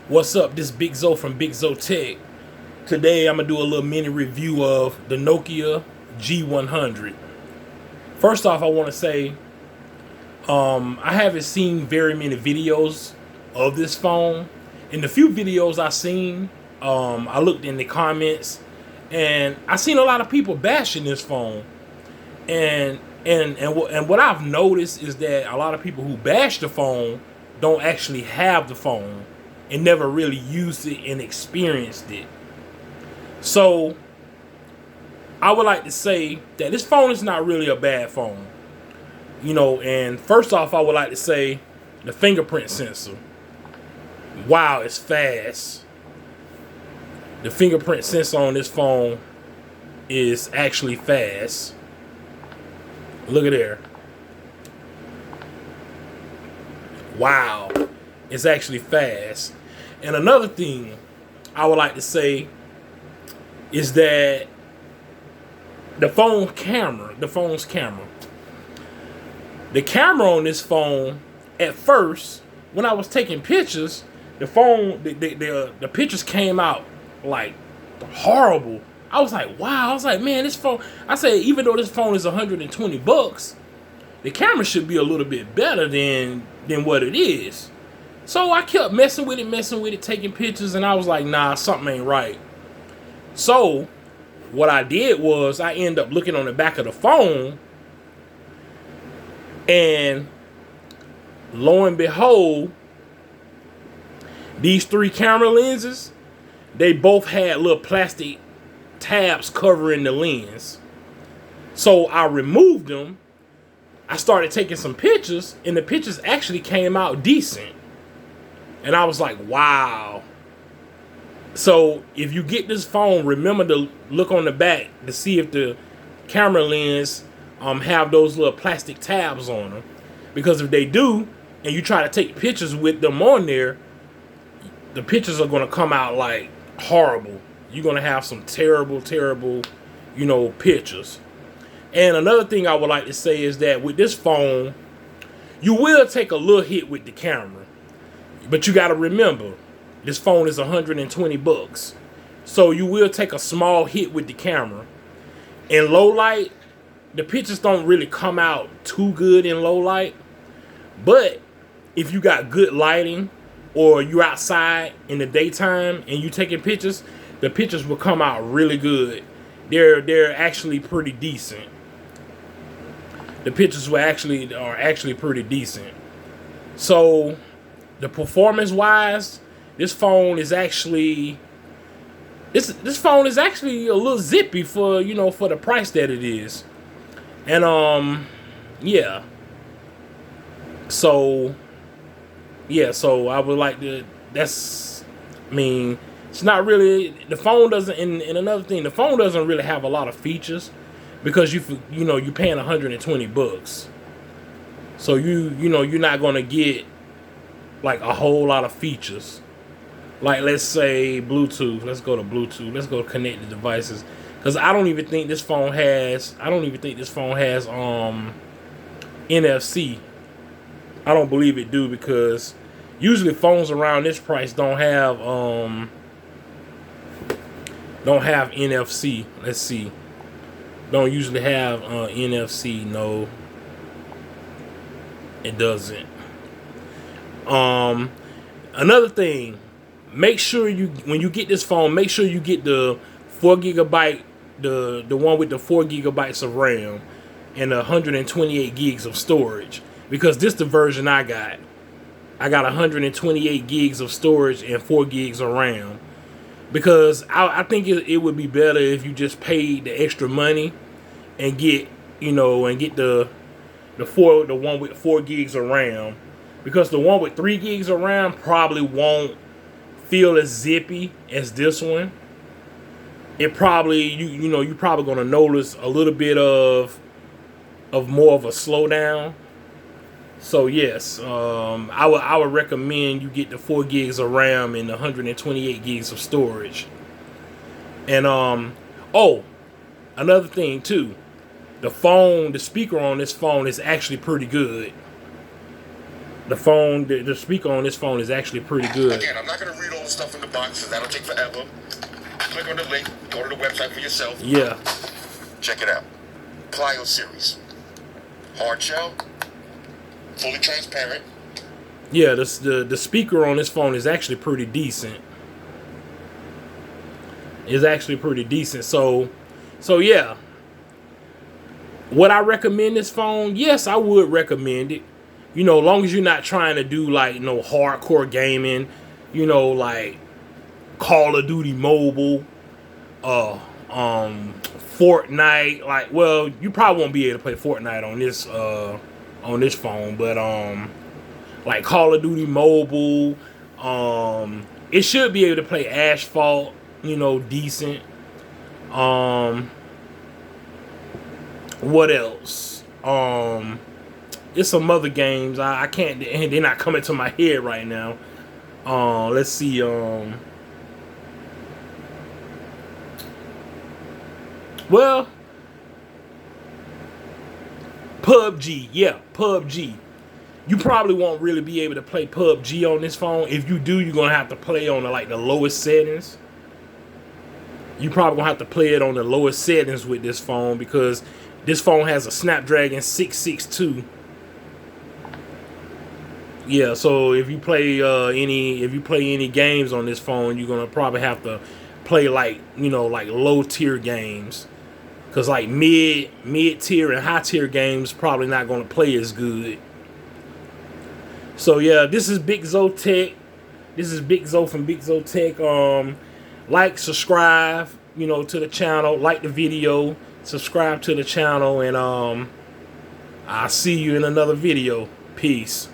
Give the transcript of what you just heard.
What's up? This Big Zo from Big Zo Tech. Today I'm gonna do a little mini review of the Nokia G100. First off, I want to say I haven't seen very many videos of this phone. In the few videos I've seen, I looked in the comments and I seen a lot of people bashing this phone. And what I've noticed is that a lot of people who bash the phone don't actually have the phone and never really used it and experienced it. So I would like to say that this phone is not really a bad phone. And first off, I would like to say the fingerprint sensor. Wow, it's fast. The fingerprint sensor on this phone is actually fast. Look at there. Wow, it's actually fast. And another thing I would like to say is that the phone's camera. The camera on this phone, at first, when I was taking pictures, the pictures came out like horrible. I was like, wow. I was like, man, this phone. I said, even though this phone is $120, the camera should be a little bit better than what it is. So I kept messing with it, taking pictures, and I was like, nah, something ain't right. So what I did was I ended up looking on the back of the phone, and lo and behold, these three camera lenses, they both had little plastic tabs covering the lens. So I removed them. I started taking some pictures, and the pictures actually came out decent. And I was like, wow. So if you get this phone, remember to look on the back to see if the camera lens have those little plastic tabs on them. Because if they do, and you try to take pictures with them on there, the pictures are going to come out like horrible. You're going to have some terrible, pictures. And another thing I would like to say is that with this phone, you will take a little hit with the camera. But you got to remember, this phone is $120. So you will take a small hit with the camera. In low light, the pictures don't really come out too good in low light. But if you got good lighting, or you're outside in the daytime and you taking pictures, the pictures will come out really good. They're actually pretty decent. The pictures are actually pretty decent. So the performance wise, this phone is actually a little zippy for for the price that it is. And yeah. So I would like to, it's not really, the phone doesn't, and another thing, the phone doesn't really have a lot of features because you're paying $120. So you're not going to get like a whole lot of features. Like, let's say Bluetooth. Let's go to Bluetooth. Let's go to connected devices. Because I don't even think this phone has NFC. I don't believe it do, because usually phones around this price don't have NFC. Let's see. Don't usually have NFC. No, it doesn't. Another thing, make sure when you get this phone, make sure you get the 4GB, the one with the 4GB of RAM and 128 gigs of storage. Because this the version I got. I got 128 gigs of storage and 4 gigs of RAM. Because I think it would be better if you just paid the extra money and get the one with 4 gigs of RAM. Because the one with 3 gigs of RAM probably won't feel as zippy as this one. It probably you're probably gonna notice a little bit of more of a slowdown. So yes, I would recommend you get the 4 gigs of RAM and 128 gigs of storage. And another thing too, the speaker on this phone is actually pretty good. The phone, the speaker on this phone is actually pretty good. Again, I'm not going to read all the stuff in the box, because that'll take forever. Click on the link, go to the website for yourself. Yeah. Check it out. Clio series. Hard shell. Fully transparent. Yeah, the speaker on this phone is actually pretty decent. It's actually pretty decent. So yeah. Would I recommend this phone? Yes, I would recommend it. You know, as long as you're not trying to do like no hardcore gaming, you know, like Call of Duty Mobile, Fortnite. Like, well, you probably won't be able to play Fortnite on this phone, but like Call of Duty Mobile, it should be able to play Asphalt, you know, decent. What else? There's some other games I can't, and they're not coming to my head right now. Let's see. Well, PUBG, yeah, PUBG. You probably won't really be able to play PUBG on this phone. If you do, you're gonna have to play on the lowest settings. You probably gonna have to play it on the lowest settings with this phone, because this phone has a Snapdragon 662. Yeah, so if you play any games on this phone, you're gonna probably have to play like low tier games, because like mid tier and high tier games probably not gonna play as good. So yeah, this is Big Zo Tech. This is Big Zo from Big Zo Tech. Like, subscribe, to the channel. Like the video, subscribe to the channel, and I'll see you in another video. Peace.